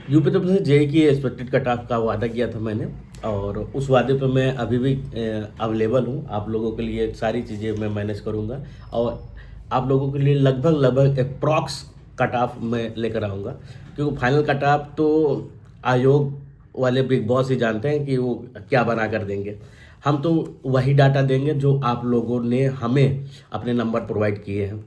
UP तरफ से JEE की एक्सपेक्टेड कट ऑफ का वादा किया था मैंने, और उस वादे पे मैं अभी भी अवेलेबल हूँ। आप लोगों के लिए सारी चीज़ें मैं मैनेज करूँगा, और आप लोगों के लिए लगभग लगभग अप्रॉक्स कट ऑफ मैं लेकर आऊँगा, क्योंकि फाइनल कट ऑफ तो आयोग वाले बिग बॉस ही जानते हैं कि वो क्या बना कर देंगे। हम तो वही डाटा देंगे जो आप लोगों ने हमें अपने नंबर प्रोवाइड किए हैं।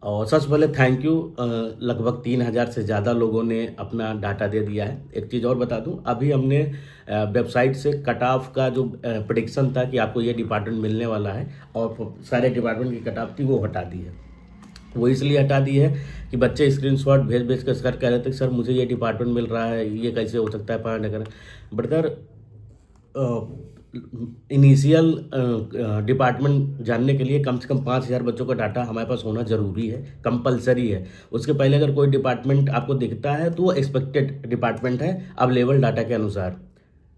और सबसे पहले थैंक यू, लगभग 3000 से ज़्यादा लोगों ने अपना डाटा दे दिया है। एक चीज़ और बता दूं, अभी हमने वेबसाइट से कट ऑफ का जो प्रेडिक्शन था कि आपको ये डिपार्टमेंट मिलने वाला है और सारे डिपार्टमेंट की कट ऑफ थी, वो हटा दी है। वो इसलिए हटा दी है कि बच्चे स्क्रीनशॉट भेज भेज कर सर कह रहे थे कि सर मुझे ये डिपार्टमेंट मिल रहा है, ये कैसे हो सकता है, पढ़ाने का। ब्रदर, इनिशियल डिपार्टमेंट जानने के लिए कम से कम 5000 बच्चों का डाटा हमारे पास होना ज़रूरी है, कंपलसरी है। उसके पहले अगर कोई डिपार्टमेंट आपको दिखता है तो वो एक्सपेक्टेड डिपार्टमेंट है अवेलेबल डाटा के अनुसार।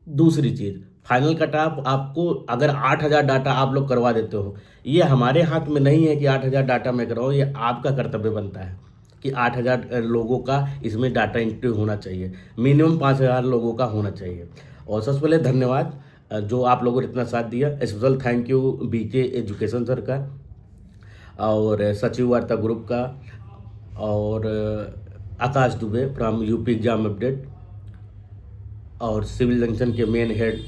दूसरी चीज़, फाइनल कट ऑफ आपको अगर 8000 डाटा आप लोग करवा देते हो, ये हमारे हाथ में नहीं है कि 8000 डाटा मैं कराऊँ, ये आपका कर्तव्य बनता है कि 8000 लोगों का इसमें डाटा एंट्री होना चाहिए, मिनिमम 5000 लोगों का होना चाहिए। और सबसे पहले धन्यवाद जो आप लोगों ने इतना साथ दिया। Special thank you BK education sir का, और सचिव वार्ता ग्रुप का, और Akash Dubey from UP exam update, और सिविल जंक्शन के मेन हेड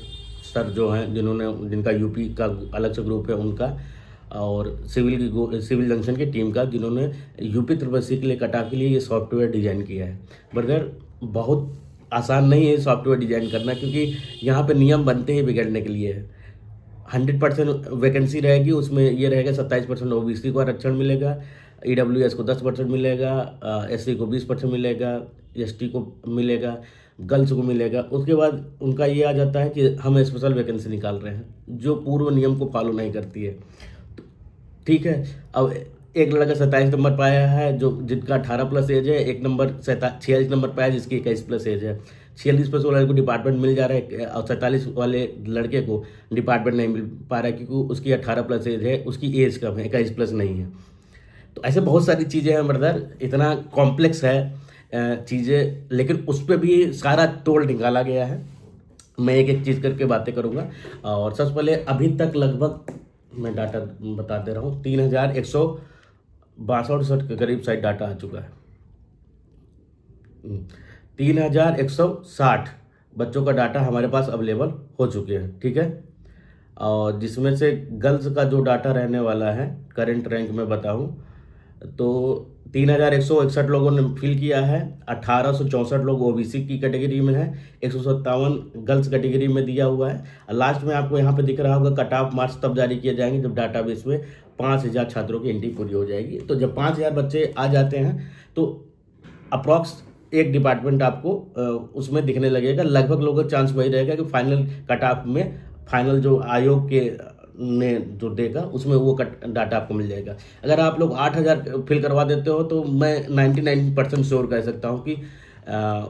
सर जो हैं जिनका यूपी का अलग से ग्रुप है उनका, और सिविल जंक्शन की टीम का जिन्होंने यूपी त्रिपसी के लिए कटा के लिए ये सॉफ्टवेयर डिजाइन किया है। ब्रदर, बहुत आसान नहीं है सॉफ्टवेयर डिजाइन करना, क्योंकि यहाँ पे नियम बनते ही बिगड़ने के लिए है। 100% वैकेंसी रहेगी, उसमें ये रहेगा 27% ओबीसी को आरक्षण मिलेगा, ईडब्ल्यूएस को 10% मिलेगा, एससी को 20% मिलेगा, एसटी को मिलेगा, गर्ल्स को मिलेगा। उसके बाद उनका ये आ जाता है कि हम स्पेशल वैकेंसी निकाल रहे हैं जो पूर्व नियम को फॉलो नहीं करती है। ठीक है, अब एक लड़का 27 नंबर पाया है जो जिनका 18+ एज है, एक नंबर 46 नंबर पाया जिसकी 21+ एज है। 46+ वाले को डिपार्टमेंट मिल जा रहा है और 47 वाले लड़के को डिपार्टमेंट नहीं मिल पा रहा है क्योंकि उसकी 18+ एज है, उसकी एज कम है, 21+ नहीं है। तो ऐसे बहुत सारी चीज़ें हैं ब्रदर, इतना कॉम्प्लेक्स है चीज़ें, लेकिन उस पर भी सारा तोड़ निकाला गया है। मैं एक एक चीज़ करके बातें करूँगा। और सबसे पहले अभी तक लगभग मैं डाटा बता दे रहा हूँ, 3162 के करीब साइड डाटा आ चुका है। 3160 बच्चों का डाटा हमारे पास अवेलेबल हो चुके हैं। ठीक है, और जिसमें से गर्ल्स का जो डाटा रहने वाला है करंट रैंक में बताऊं तो 3161 लोगों ने फिल किया है, 1864 लोग ओबीसी की कैटेगरी में है, 157 गर्ल्स कैटेगरी में दिया हुआ है। लास्ट में आपको यहाँ पे दिख रहा होगा कट ऑफ मार्क्स तब जारी किए जाएंगे जब डाटाबेस में 5000 छात्रों की एंट्री पूरी हो जाएगी। तो जब 5000 बच्चे आ जाते हैं तो अप्रॉक्स एक डिपार्टमेंट आपको उसमें दिखने लगेगा। लगभग लोगों का चांस वही रहेगा कि फाइनल कट ऑफ में फाइनल जो आयोग के ने जो देगा उसमें वो डाटा आपको मिल जाएगा। अगर आप लोग 8000 फिल करवा देते हो तो मैं 99% श्योर कह सकता हूँ कि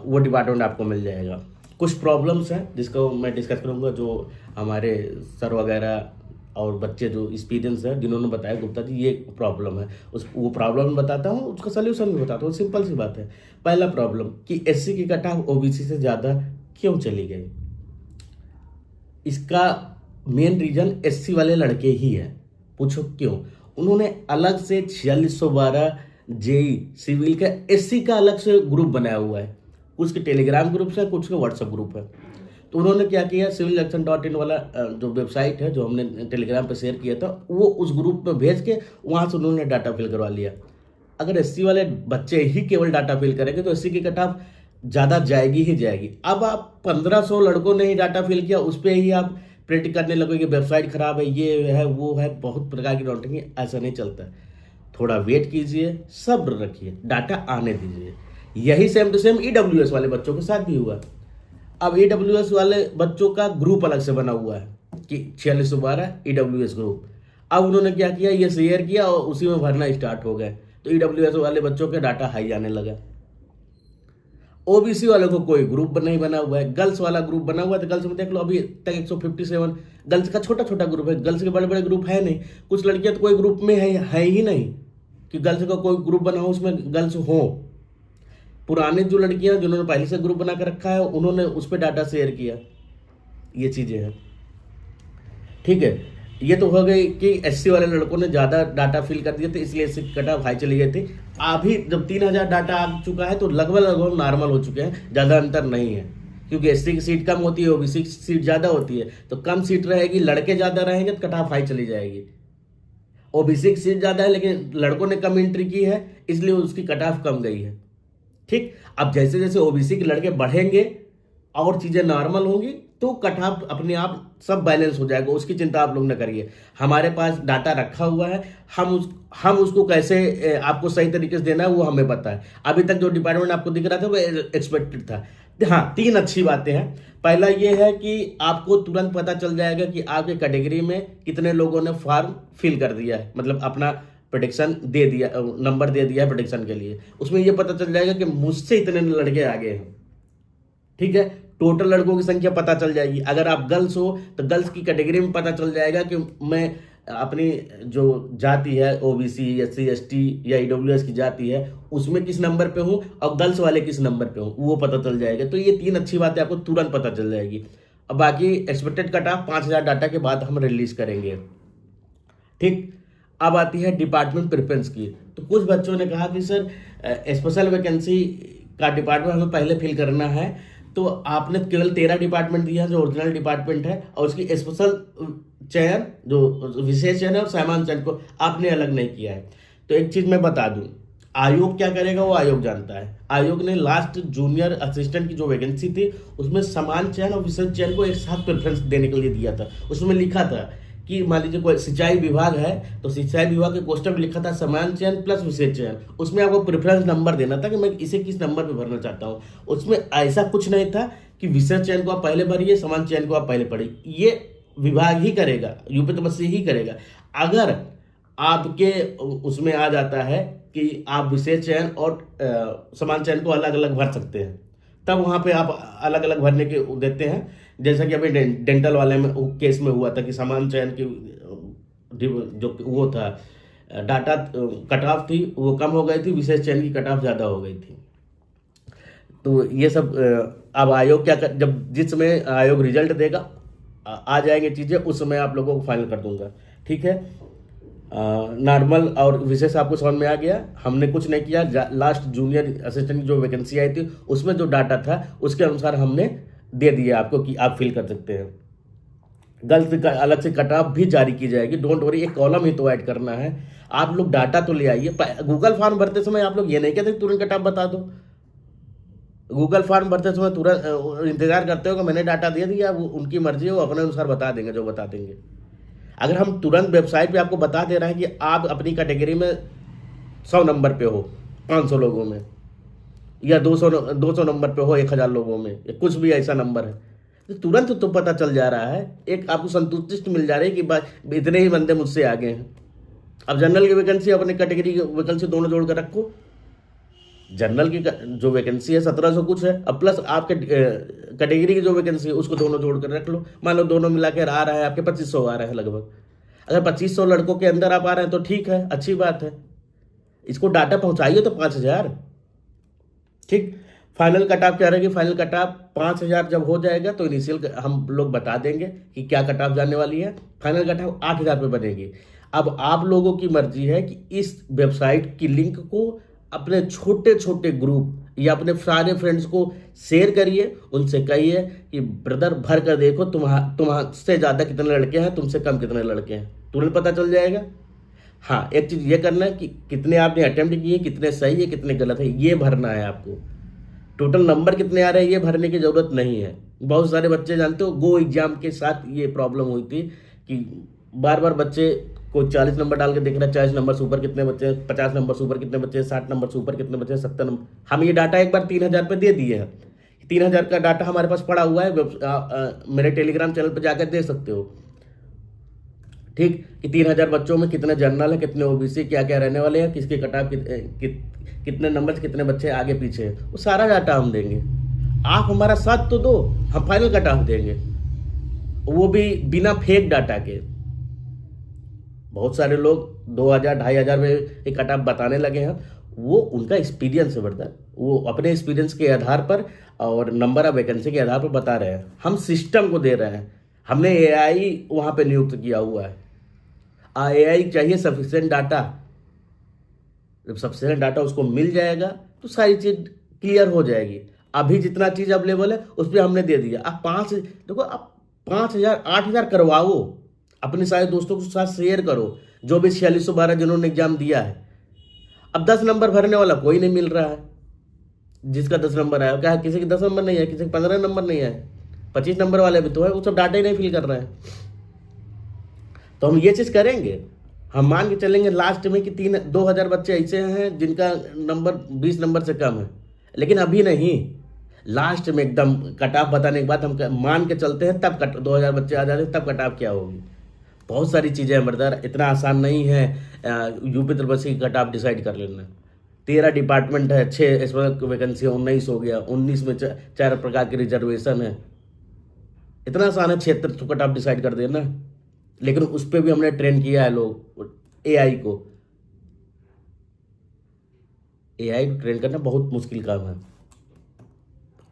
वो डिपार्टमेंट आपको मिल जाएगा। कुछ प्रॉब्लम्स हैं जिसको मैं डिस्कस करूँगा, जो हमारे सर वगैरह और बच्चे जो एक्सपीरियंस है जिन्होंने बताया गुप्ता जी ये प्रॉब्लम है, वो प्रॉब्लम बताता हूँ, उसका सल्यूशन भी बताता हूँ। सिंपल सी बात है। पहला प्रॉब्लम कि एससी की कट ऑफ ओबीसी से ज़्यादा क्यों चली गई, इसका मेन रीजन एससी वाले लड़के ही है। पूछो क्यों? उन्होंने अलग से 4612 जेई सिविल का एससी का अलग से ग्रुप बनाया हुआ है, कुछ के टेलीग्राम ग्रुप है, कुछ के व्हाट्सएप ग्रुप है। तो उन्होंने क्या किया, civilaction.in वाला जो वेबसाइट है जो हमने टेलीग्राम पे शेयर किया था वो उस ग्रुप में भेज के वहाँ से उन्होंने डाटा फिल करवा लिया। अगर एससी वाले बच्चे ही केवल डाटा फिल करेंगे तो एससी की कट ऑफ ज़्यादा जाएगी ही जाएगी। अब आप 1500 लड़कों ने ही डाटा फिल किया, उस पर ही आप प्रिंट करने लगोगे वेबसाइट खराब है, ये है वो है, बहुत प्रकार की नोटिंग। ऐसा नहीं चलता। थोड़ा वेट कीजिए, सब्र रखिए, डाटा आने दीजिए। यही सेम टू सेम ईडब्ल्यूएस वाले बच्चों के साथ भी हुआ। अब ईडब्ल्यूएस वाले बच्चों का ग्रुप अलग से बना हुआ है कि 4612 ईडब्ल्यूएस ग्रुप। अब उन्होंने क्या किया, ये शेयर किया और उसी में भरना स्टार्ट हो गए, तो ईडब्ल्यूएस वाले बच्चों के डाटा हाई आने लगा। ओबीसी वालों को कोई ग्रुप नहीं बना हुआ है, गर्ल्स वाला ग्रुप बना हुआ है। तो गर्ल्स में देख लो अभी तक 157 गर्ल्स का छोटा छोटा ग्रुप है, गर्ल्स के बड़े बड़े ग्रुप है नहीं। कुछ लड़कियां तो कोई ग्रुप में है ही नहीं कि गर्ल्स का कोई ग्रुप बना हो उसमें गर्ल्स हो। पुराने जो लड़कियां जिन्होंने पहले से ग्रुप बना कर रखा है उन्होंने उस पर डाटा शेयर किया, ये चीज़ें हैं। ठीक है, ये तो हो गई कि एससी वाले लड़कों ने ज़्यादा डाटा फिल कर दिए थे इसलिए इससे कट ऑफ हाई चली गई थी। अभी जब 3000 डाटा आ चुका है तो लगभग लगभग नॉर्मल हो चुके हैं, ज़्यादा अंतर नहीं है, क्योंकि एससी की सीट कम होती है, ओबीसी की सीट ज़्यादा होती है, तो कम सीट रहेगी, लड़के ज़्यादा रहेंगे तो कट ऑफ हाई चली जाएगी। ओबीसी की सीट ज़्यादा है लेकिन लड़कों ने कम एंट्री की है इसलिए उसकी कट ऑफ कम गई है। ठीक, अब जैसे जैसे ओबीसी के लड़के बढ़ेंगे और चीज़ें नॉर्मल होंगी तो कट ऑफ अपने आप सब बैलेंस हो जाएगा, उसकी चिंता आप लोग न करिए। हमारे पास डाटा रखा हुआ है, हम उसको कैसे आपको सही तरीके से देना है वो हमें पता है। अभी तक जो डिपार्टमेंट आपको दिख रहा था वो एक्सपेक्टेड था। हाँ, 3 अच्छी बातें हैं। पहला ये है कि आपको तुरंत पता चल जाएगा कि आपके कैटेगरी में कितने लोगों ने फॉर्म फिल कर दिया है, मतलब अपना प्रोटेक्शन दे दिया, नंबर दे दिया है प्रोटेक्शन के लिए। उसमें ये पता चल जाएगा कि मुझसे इतने लड़के आगे हैं। ठीक है, टोटल लड़कों की संख्या पता चल जाएगी। अगर आप गर्ल्स हो तो गर्ल्स की कैटेगरी में पता चल जाएगा कि मैं अपनी जो जाति है ओबीसी, एससी, एसटी या ईडब्ल्यूएस की जाति है उसमें किस नंबर पे हूँ और गर्ल्स वाले किस नंबर पे हूँ वो पता चल जाएगा। तो ये 3 अच्छी बातें आपको तुरंत पता चल जाएगी। अब बाकी एक्सपेक्टेड कट ऑफ 5000 डाटा के बाद हम रिलीज करेंगे। ठीक, अब आती है डिपार्टमेंट प्रेफरेंस की। तो कुछ बच्चों ने कहा कि सर स्पेशल वैकेंसी का डिपार्टमेंट हमें पहले फिल करना है, तो आपने केवल 13 डिपार्टमेंट दिया जो ओरिजिनल डिपार्टमेंट है और उसकी स्पेशल चयन जो विशेष चयन है और सामान्य चयन को आपने अलग नहीं किया है। तो एक चीज मैं बता दूं, आयोग क्या करेगा वो आयोग जानता है। आयोग ने लास्ट जूनियर असिस्टेंट की जो वैकेंसी थी उसमें समान चयन और विशेष चयन को एक साथ प्रेफरेंस देने के लिए दिया था। उसमें लिखा था कि मान लीजिए कोई सिंचाई विभाग है तो सिंचाई विभाग के क्वेश्चन में लिखा था समान चयन प्लस विशेष चयन, उसमें आपको प्रेफरेंस नंबर देना था कि मैं इसे किस नंबर पे भरना चाहता हूँ। उसमें ऐसा कुछ नहीं था कि विशेष चयन को आप पहले भरिए, समान चयन को आप पहले पढ़िए। ये विभाग ही करेगा, यूपी तो बस यही करेगा। अगर आपके उसमें आ जाता है कि आप विशेष चयन और समान चयन को अलग अलग भर सकते हैं, तब वहाँ पे आप अलग अलग भरने के देते हैं। जैसा कि अभी डेंटल वाले में केस में हुआ था कि समान चयन की जो वो था डाटा कट ऑफ थी वो कम हो गई थी, विशेष चयन की कट ऑफ ज़्यादा हो गई थी। तो ये सब अब आयोग क्या कर, जब जिस समय आयोग रिजल्ट देगा आ जाएंगे चीज़ें, उस समय आप लोगों को फाइनल कर दूंगा। ठीक है, नॉर्मल और विशेष आपको समझ में आ गया। हमने कुछ नहीं किया, लास्ट जूनियर असिस्टेंट की जो वैकेंसी आई थी उसमें जो डाटा था उसके अनुसार हमने दे दिया आपको कि आप फिल कर सकते हैं। गर्ल्स का अलग से कट ऑफ भी जारी की जाएगी, डोंट वरी। एक कॉलम ही तो ऐड करना है। आप लोग डाटा तो ले आइए। गूगल फॉर्म भरते समय आप लोग ये नहीं कहते तुरंत कट ऑफ बता दो। गूगल फॉर्म भरते समय तुरंत इंतजार करते हो कि मैंने डाटा दे दिया, वो उनकी मर्जी है, वो अपने अनुसार बता देंगे जो बता देंगे। अगर हम तुरंत वेबसाइट पे आपको बता दे रहे हैं कि आप अपनी कैटेगरी में 100 नंबर पे हो 500 लोगों में, या 200 नंबर पे हो 1000 लोगों में, या कुछ भी ऐसा नंबर है, तो तुरंत तो पता चल जा रहा है। एक आपको संतुष्टि मिल जा रही है कि बस इतने ही बंदे मुझसे आगे हैं। अब जनरल की वैकेंसी अपने कैटेगरी की वैकेंसी दोनों जोड़ कर रखो। जनरल की जो वैकेंसी है 1700 कुछ है, अब प्लस आपके कैटेगरी की जो वैकेंसी है उसको दोनों जोड़ कर रख लो। मान लो दोनों मिलाकर आ रहा है आपके 2500 आ रहा है लगभग। अगर 2500 लड़कों के अंदर आप आ रहे हैं तो ठीक है, अच्छी बात है। इसको डाटा पहुंचाइए तो 5000। ठीक, फाइनल कट ऑफ क्या रहेगी? फाइनल कट ऑफ 5000 जब हो जाएगा तो इनिशियल हम लोग बता देंगे कि क्या कट ऑफ जाने वाली है। फाइनल कट ऑफ 8000 पे बनेगी। अब आप लोगों की मर्जी है कि इस वेबसाइट की लिंक को अपने छोटे छोटे ग्रुप या अपने सारे फ्रेंड्स को शेयर करिए। उनसे कहिए कि ब्रदर भर कर देखो तुमसे ज़्यादा कितने लड़के हैं, तुमसे कम कितने लड़के हैं, तुरंत पता चल जाएगा। हाँ, एक चीज़ ये करना है कि कितने आपने अटेम्प्ट किए, कितने सही है, कितने गलत है, ये भरना है आपको। टोटल नंबर कितने आ रहे हैं ये भरने की ज़रूरत नहीं है। बहुत सारे बच्चे जानते हो गो एग्जाम के साथ ये प्रॉब्लम हुई थी कि बार बार बच्चे को 40 नंबर डाल के देख रहा है 40 नंबर से ऊपर कितने बच्चे, 50 नंबर से ऊपर कितने बच्चे, 60 नंबर से ऊपर कितने बच्चे, 70 नंबर। हम ये डाटा एक बार 3000 पे दे दिए हैं। 3000 का डाटा हमारे पास पड़ा हुआ है, मेरे टेलीग्राम चैनल पर जाकर दे सकते हो। ठीक, कि 3000 बच्चों में कितने जनरल है, कितने ओबीसी, क्या क्या रहने वाले हैं, किसके कट ऑफ कितने नंबर से कितने बच्चे आगे पीछे हैं, वो सारा डाटा हम देंगे। आप हमारा साथ तो दो, हम फाइनल कट ऑफ देंगे, वो भी बिना फेक डाटा के। बहुत सारे लोग 2000 2500 में एक कट ऑफ बताने लगे हैं, वो उनका एक्सपीरियंस है ब्रदर, वो अपने एक्सपीरियंस के आधार पर और नंबर ऑफ वैकेंसी के आधार पर बता रहे हैं। हम सिस्टम को दे रहे हैं, हमने एआई वहाँ पे नियुक्त किया हुआ है। एआई चाहिए सफिशिएंट डाटा, जब सफिशिएंट डाटा उसको मिल जाएगा तो सारी चीज़ क्लियर हो जाएगी। अभी जितना चीज़ अवेलेबल है उस पर हमने दे दिया। अब देखो, अब 5,000 8,000 करवाओ, अपने सारे दोस्तों के साथ शेयर करो, जो भी 4612 जिन्होंने एग्जाम दिया है। अब 10 नंबर भरने वाला कोई नहीं मिल रहा है, जिसका 10 नंबर आया क्या है, किसी के 10 नंबर नहीं है, किसी के 15 नंबर नहीं है, 25 नंबर वाले भी तो है, वो सब डाटा ही नहीं फिल कर रहे हैं। तो हम ये चीज़ करेंगे, हम मान के चलेंगे लास्ट में कि 2,000 बच्चे ऐसे हैं जिनका नंबर 20 नंबर से कम है, लेकिन अभी नहीं, लास्ट में एकदम कट ऑफ बताने के बाद हम मान के चलते हैं, तब 2,000 बच्चे आ जाते हैं, तब कट ऑफ क्या होगी। बहुत सारी चीज़ें हैं ब्रदर, इतना आसान नहीं है यूपी त्रिपसी की कट ऑफ डिसाइड कर लेना। 13 डिपार्टमेंट है, 6 इस वक्त वैकेंसी 19 हो गया, 19 में 4 प्रकार की रिजर्वेशन है। इतना आसान है क्षेत्र तो कट ऑफ डिसाइड कर देना, लेकिन उस पर भी हमने ट्रेन किया है लोग, एआई को ट्रेन करना बहुत मुश्किल काम है,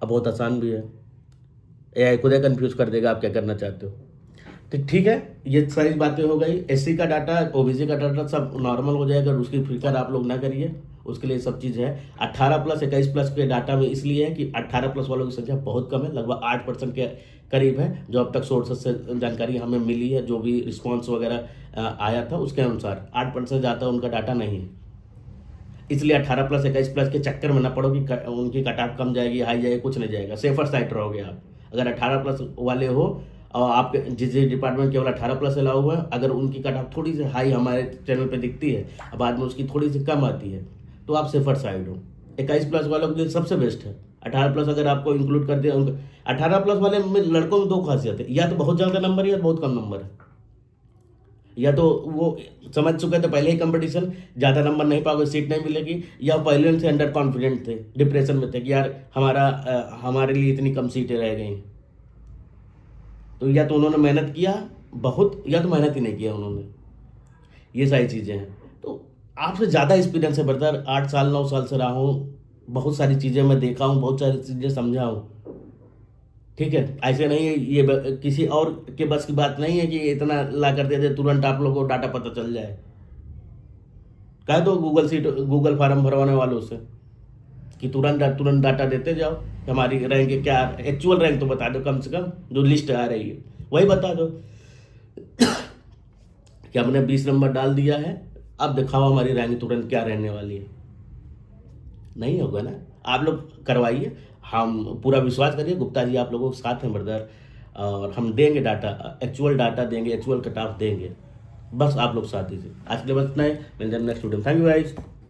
अब बहुत आसान भी है। एआई खुद ही कंफ्यूज कर देगा आप क्या करना चाहते हो। तो ठीक है, ये सारी बातें हो गई। एससी का डाटा, ओबीसी का डाटा सब नॉर्मल हो जाएगा, उसकी फिक्र आप लोग ना करिए, उसके लिए सब चीज़ है। 18+ 21+ के डाटा में इसलिए है कि 18+ वालों की संख्या बहुत कम है, लगभग 8% के करीब है, जो अब तक सोर्सेस से जानकारी हमें मिली है, जो भी रिस्पॉन्स वगैरह आया था उसके अनुसार 8% ज़्यादा उनका डाटा नहीं है। इसलिए 18+ 21+ के चक्कर में ना पड़ो कि उनकी कट ऑफ कम जाएगी, हाई जाएगी, कुछ नहीं जाएगा, सेफर साइड रहोगे आप। अगर 18+ वाले हो और आपके जिस डिपार्टमेंट केवल 18+ अलाउ हुआ है, अगर उनकी कट ऑफ थोड़ी सी हाई हमारे चैनल पे दिखती है, बाद में उसकी थोड़ी सी कम आती है, तो आप सेफर साइड हो। 21+ वालों के लिए सबसे बेस्ट है। 18+ अगर आपको इंक्लूड कर दिया, 18+ वाले में लड़कों में 2 खासियत है, या तो बहुत ज़्यादा नंबर है या बहुत कम नंबर है। या तो वो समझ चुके थे पहले ही कंपटीशन, ज़्यादा नंबर नहीं पाओगे, सीट नहीं मिलेगी, या पहले से अंडर कॉन्फिडेंट थे, डिप्रेशन में थे कि यार हमारे लिए इतनी कम सीटें रह गई। तो या तो उन्होंने मेहनत किया बहुत, या तो मेहनत ही नहीं किया उन्होंने। ये सारी चीज़ें हैं। तो आपसे ज़्यादा एक्सपीरियंस है ब्रदर, 8 साल 9 साल से रहा हूँ, बहुत सारी चीज़ें मैं देखा हूँ, बहुत सारी चीज़ें समझा हूँ। ठीक है, ऐसे नहीं है, ये किसी और के बस की बात नहीं है कि इतना ला कर दे दे तुरंत आप लोगों को डाटा पता चल जाए। कह दो गूगल फार्म भरवाने वालों से कि तुरंत डाटा देते जाओ, हमारी रैंक क्या, एक्चुअल रैंक तो बता दो, कम से कम जो लिस्ट आ रही है वही बता दो कि हमने 20 नंबर डाल दिया है, अब दिखाओ हमारी रैंक तुरंत क्या रहने वाली है। नहीं होगा ना, आप लोग करवाइए, हम पूरा विश्वास करिए, गुप्ता जी आप लोगों के साथ हैं ब्रदर, और हम देंगे डाटा, एक्चुअल डाटा देंगे, एक्चुअल कट ऑफ देंगे, बस आप लोग साथ दीजिए। आज के लिए बस इतना है, मिलते हैं next video. Thank you guys.